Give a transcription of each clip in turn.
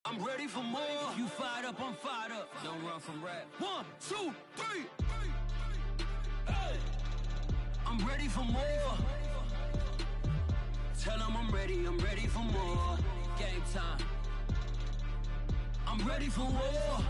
I'm ready for more. You fired up, I'm fired up. Don't run from rap. 1, 2, 3. Hey. I'm ready for more. Tell them I'm ready for more. Game time. I'm ready for war.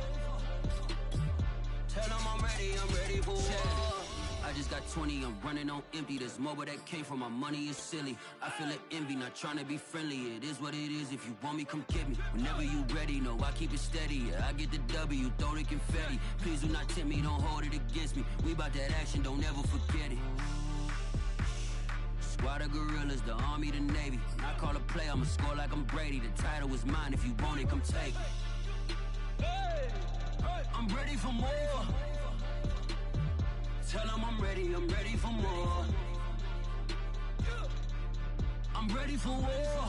Tell them I'm ready for war. I just got 20, I'm running on empty. This mobile that came from my money is silly. I feel it envy, not trying to be friendly. It is what it is, if you want me, come get me. Whenever you ready, no, I keep it steady. Yeah, I get the W, throw the confetti. Please do not tempt me, don't hold it against me. We bout that action, don't ever forget it. Squad of gorillas, the army, the navy. When I call a play, I'ma score like I'm Brady. The title is mine, if you want it, come take it. Hey, I'm ready for more. Tell them I'm ready for more. I'm ready for war.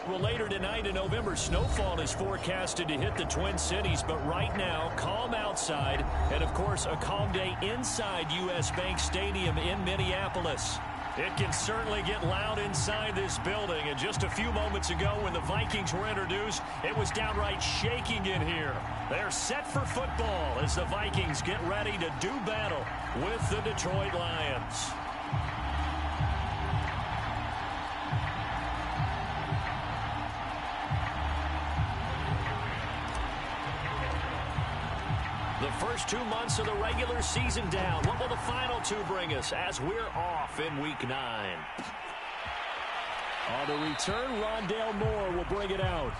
Well, later tonight in November, snowfall is forecasted to hit the Twin Cities, but right now, calm outside, and of course, a calm day inside U.S. Bank Stadium in Minneapolis. It can certainly get loud inside this building, and just a few moments ago when the Vikings were introduced, it was downright shaking in here. They're set for football as the Vikings get ready to do battle with the Detroit Lions. The first 2 months of the regular season down. What will the final 2 bring us as we're off in Week 9? On the return, Rondale Moore will bring it out.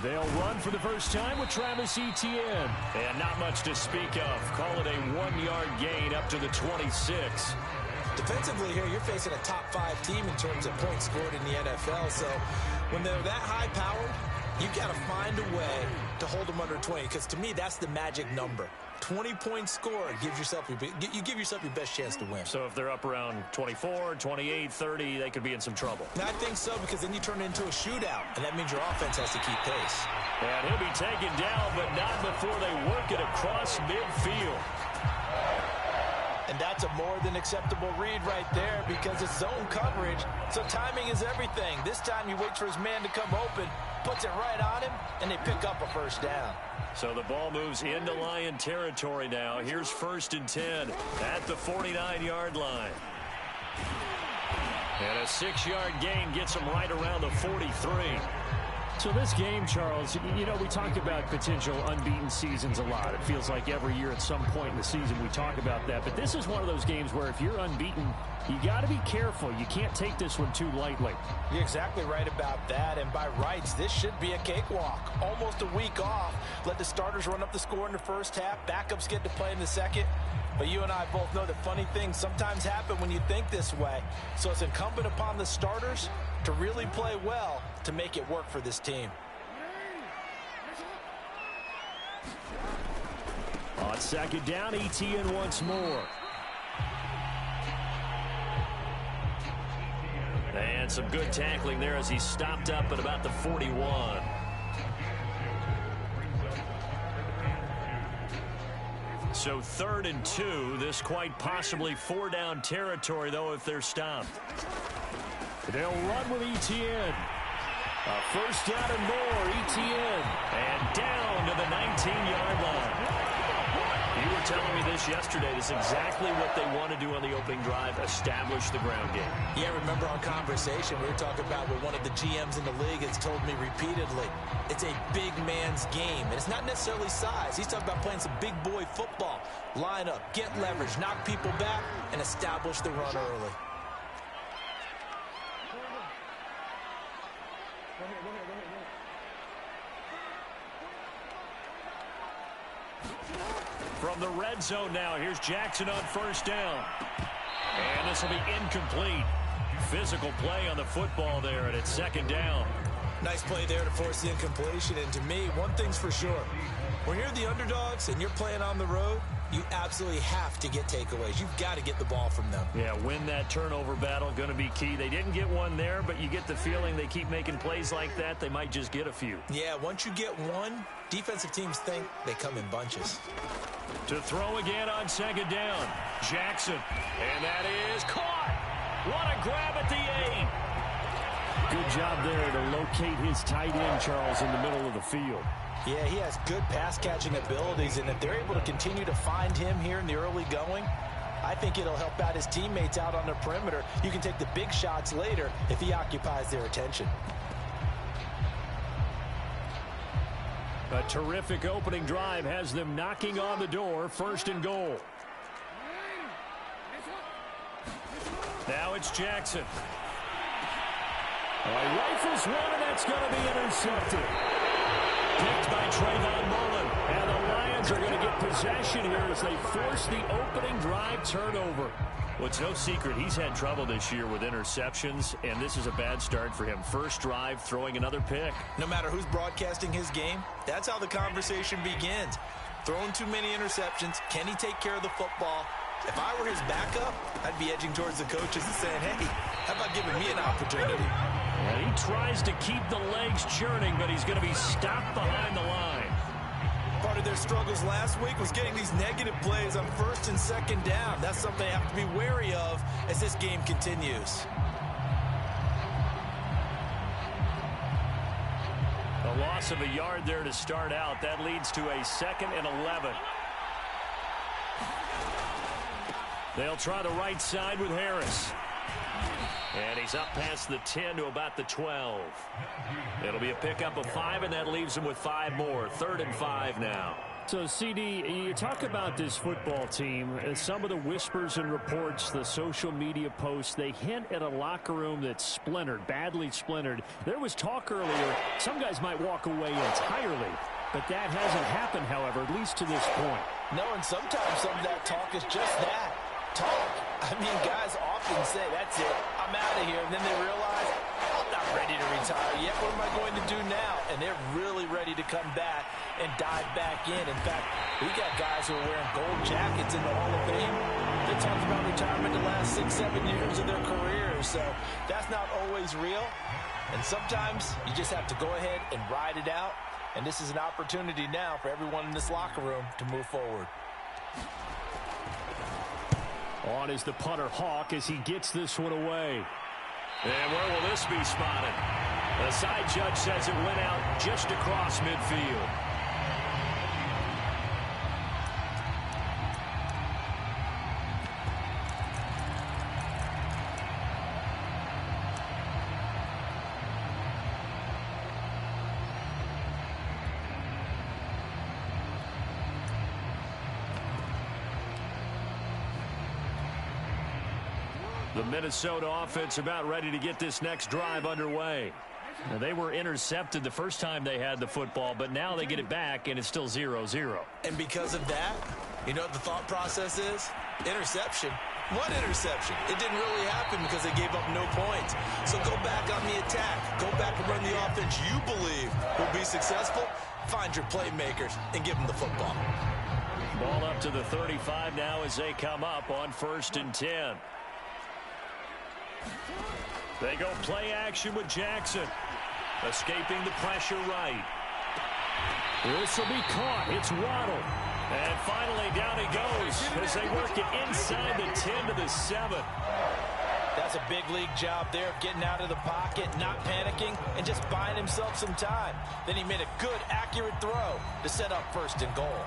They'll run for the first time with Travis Etienne. And not much to speak of. Call it a 1-yard gain up to the 26. Defensively here, you're facing a top 5 team in terms of points scored in the NFL. So when they're that high-powered, you've got to find a way to hold them under 20. Because to me, that's the magic number. 20 points scored, you give yourself your best chance to win. So if they're up around 24, 28, 30, they could be in some trouble. I think so, because then you turn it into a shootout, and that means your offense has to keep pace. And he'll be taken down, but not before they work it across midfield. And that's a more than acceptable read right there, because it's zone coverage, so timing is everything. This time he waits for his man to come open, puts it right on him, and they pick up a first down. So the ball moves into Lion territory now. Here's 1st and 10 at the 49-yard line. And a 6-yard gain gets them right around the 43. So this game, Charles, you know, we talk about potential unbeaten seasons a lot. It feels like every year at some point in the season we talk about that. But this is one of those games where if you're unbeaten, you got to be careful. You can't take this one too lightly. You're exactly right about that. And by rights, this should be a cakewalk. Almost a week off. Let the starters run up the score in the first half. Backups get to play in the second. But you and I both know that funny things sometimes happen when you think this way. So it's incumbent upon the starters to really play well to make it work for this team. On 2nd down, Etienne once more. And some good tackling there as he stopped up at about the 41. So 3rd and 2, this quite possibly 4-down territory, though, if they're stopped. They'll run with Etienne. A first down and more, Etienne. And down to the 19-yard line. You were telling me this yesterday. This is exactly what they want to do on the opening drive, establish the ground game. Yeah, remember our conversation we were talking about what one of the GMs in the league has told me repeatedly. It's a big man's game, and it's not necessarily size. He's talking about playing some big boy football. Line up, get leverage, knock people back, and establish the run early. From the red zone now, here's Jackson on 1st down. And this will be incomplete. Physical play on the football there, and it's 2nd down. Nice play there to force the incompletion. And to me, one thing's for sure. When you're the underdogs and you're playing on the road, you absolutely have to get takeaways. You've got to get the ball from them. Yeah, win that turnover battle, going to be key. They didn't get one there, but you get the feeling they keep making plays like that, they might just get a few. Yeah, once you get one, defensive teams think they come in bunches. To throw again on second down, Jackson. And that is caught. What a grab at the 8. Good job there to locate his tight end, Charles, in the middle of the field. Yeah, he has good pass-catching abilities, and if they're able to continue to find him here in the early going, I think it'll help out his teammates out on the perimeter. You can take the big shots later if he occupies their attention. A terrific opening drive has them knocking on the door, 1st and goal. Now it's Jackson. Rifles one, and that's going to be intercepted. Picked by Trayvon Mullen. And the Lions are going to get possession here as they force the opening drive turnover. Well, it's no secret he's had trouble this year with interceptions, and this is a bad start for him. First drive, throwing another pick. No matter who's broadcasting his game, that's how the conversation begins. Throwing too many interceptions. Can he take care of the football? If I were his backup, I'd be edging towards the coaches and saying, hey, how about giving me an opportunity? And he tries to keep the legs churning, but he's going to be stopped behind the line. Part of their struggles last week was getting these negative plays on 1st and 2nd down. That's something they have to be wary of as this game continues. A loss of a yard there to start out. That leads to a 2nd and 11. They'll try the right side with Harris. And he's up past the 10 to about the 12. It'll be a pickup of 5, and that leaves him with 5 more. 3rd and 5 now. So, CD, you talk about this football team. Some of the whispers and reports, the social media posts, they hint at a locker room that's splintered, badly splintered. There was talk earlier, some guys might walk away entirely. But that hasn't happened, however, at least to this point. No, and sometimes some of that talk is just that. Talk. I mean, guys often say, that's it, I'm out of here. And then they realize, I'm not ready to retire yet. What am I going to do now? And they're really ready to come back and dive back in. In fact, we got guys who are wearing gold jackets in the Hall of Fame. They talked about retirement the last 6-7 years of their careers. So that's not always real. And sometimes you just have to go ahead and ride it out. And this is an opportunity now for everyone in this locker room to move forward. On is the punter Hawk as he gets this one away. And where will this be spotted? The side judge says it went out just across midfield. The Minnesota offense about ready to get this next drive underway. Now, they were intercepted the first time they had the football, but now they get it back, and it's still 0-0. And because of that, you know what the thought process is? Interception. What interception? It didn't really happen because they gave up no points. So go back on the attack. Go back and run the offense you believe will be successful. Find your playmakers and give them the football. Ball up to the 35 now as they come up on 1st and 10. They go play action with Jackson. Escaping the pressure right. This will be caught. It's Waddle. And finally down he goes as they work it inside the 10 to the 7. That's a big league job there of getting out of the pocket, not panicking, and just buying himself some time. Then he made a good, accurate throw to set up 1st and goal.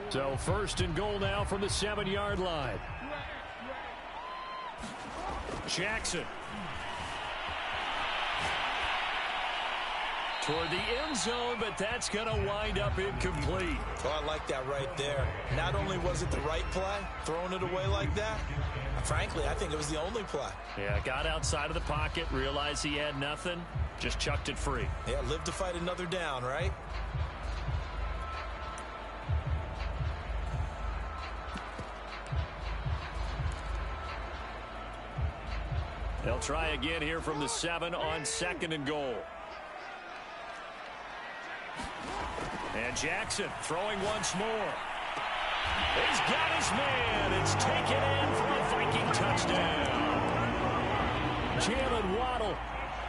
So 1st and goal now from the 7-yard line. Jackson. Toward the end zone, but that's going to wind up incomplete. Oh, I like that right there. Not only was it the right play, throwing it away like that, frankly, I think it was the only play. Yeah, got outside of the pocket, realized he had nothing, Just chucked it free. Yeah, live to fight another down, right? They'll try again here from the 7 on 2nd and goal. And Jackson throwing once more. He's got his man. It's taken in for a Viking touchdown. Jalen Waddle,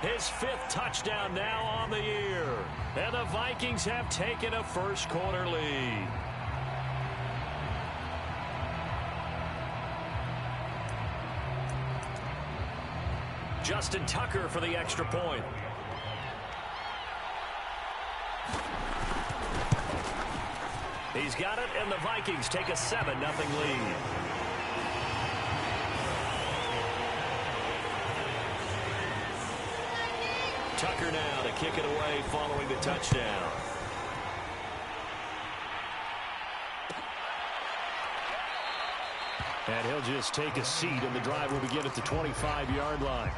his 5th touchdown now on the year. And the Vikings have taken a first quarter lead. Justin Tucker for the extra point. He's got it, and the Vikings take a 7-0 lead. Tucker now to kick it away following the touchdown. And he'll just take a seat, and the drive will begin at the 25-yard line.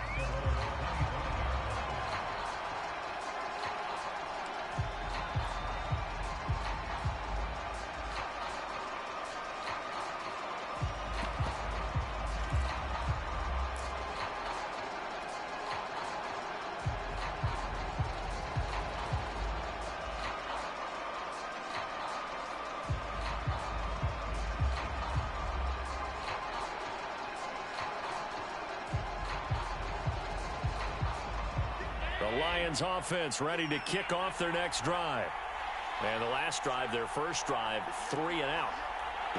Lions offense ready to kick off their next drive. And the last drive, their first drive, 3 and out.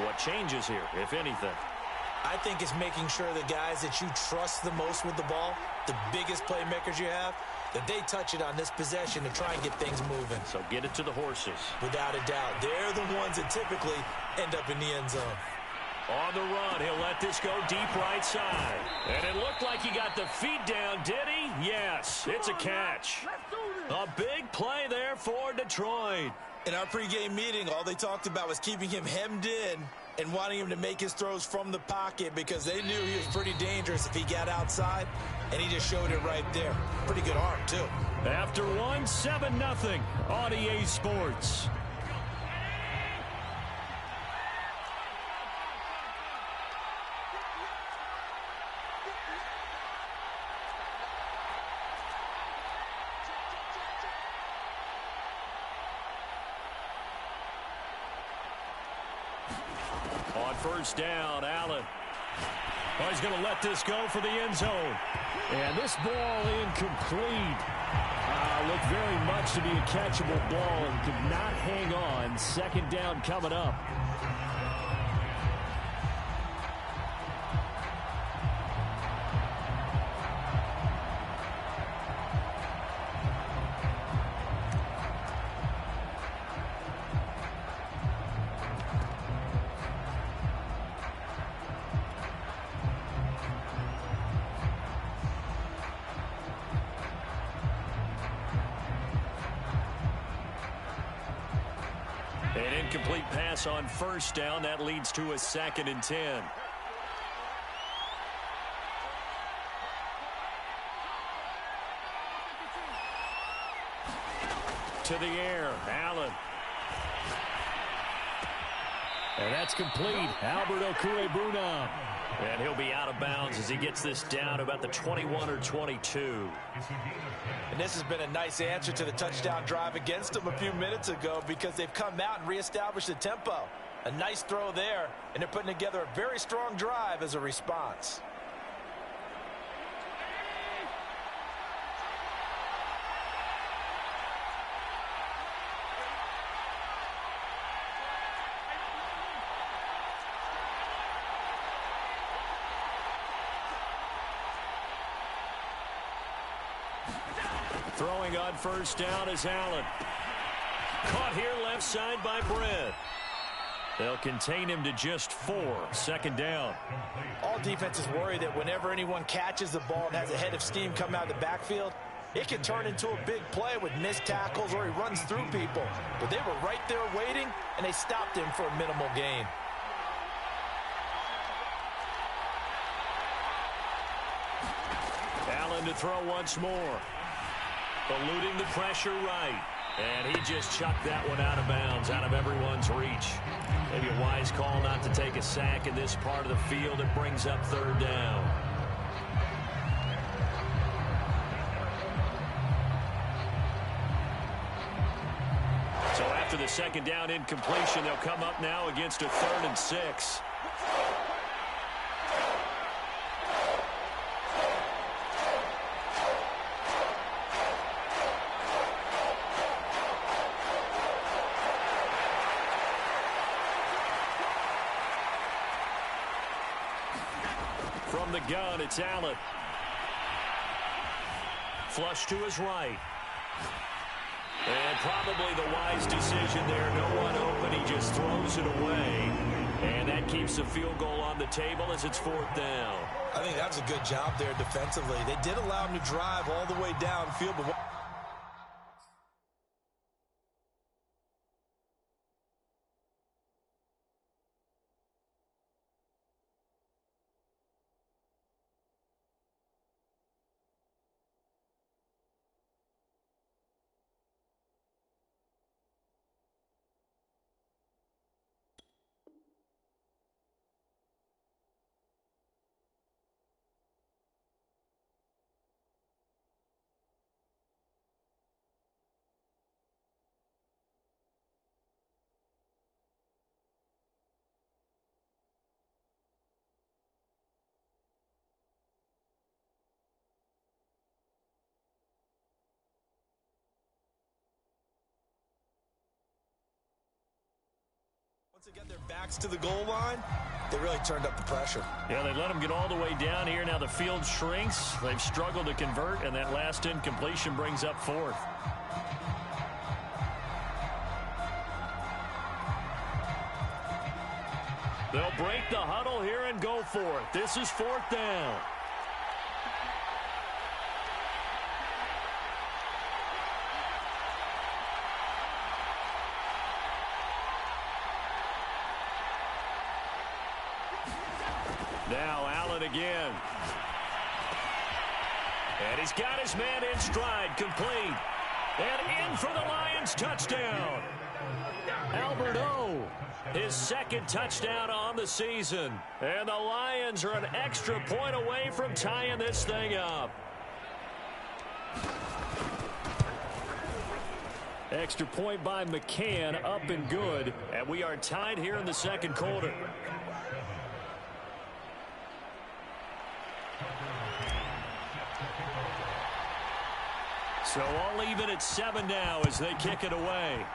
What changes here, if anything? I think it's making sure the guys that you trust the most with the ball, the biggest playmakers you have, that they touch it on this possession to try and get things moving. So get it to the horses. Without a doubt. They're the ones that typically end up in the end zone. On the run, he'll let this go deep right side. And it looked like he got the feet down, did he? Yes, it's a catch. A big play there for Detroit. In our pregame meeting, all they talked about was keeping him hemmed in and wanting him to make his throws from the pocket because they knew he was pretty dangerous if he got outside, and he just showed it right there. Pretty good arm, too. After one, 7-0 on EA Sports. On first down, Allen. Oh, he's going to let this go for the end zone. And this ball incomplete. Looked very much to be a catchable ball and could not hang on. 2nd down coming up. An incomplete pass on first down. That leads to a 2nd and 10. To the air, Allen. And that's complete. Albert Okwuegbunam. And he'll be out of bounds as he gets this down about the 21 or 22. And this has been a nice answer to the touchdown drive against them a few minutes ago because they've come out and reestablished the tempo. A nice throw there, and they're putting together a very strong drive as a response. Throwing on first down is Allen. Caught here left side by Brent. They'll contain him to just 4. 2nd down. All defenses worry that whenever anyone catches the ball and has a head of steam come out of the backfield, it can turn into a big play with missed tackles or he runs through people. But they were right there waiting, and they stopped him for a minimal gain. Allen to throw once more. Eluding the pressure right. And he just chucked that one out of bounds, out of everyone's reach. Maybe a wise call not to take a sack in this part of the field. It brings up third down. So after the second down incompletion, they'll come up now against a 3rd and 6. From the gun, it's Allen. Flush to his right. And probably the wise decision there. No one open. He just throws it away. And that keeps the field goal on the table as it's 4th down. I think that was a good job there defensively. They did allow him to drive all the way downfield, but once they get their backs to the goal line, they really turned up the pressure. Yeah, they let them get all the way down here. Now the field shrinks. They've struggled to convert, and that last incompletion brings up 4th. They'll break the huddle here and go for it. This is 4th down. Now Allen again. And he's got his man in stride, complete. And in for the Lions touchdown. Albert O, his 2nd touchdown on the season. And the Lions are an extra point away from tying this thing up. Extra point by McCann, up and good. And we are tied here in the 2nd quarter. So all even at 7 now as they kick it away.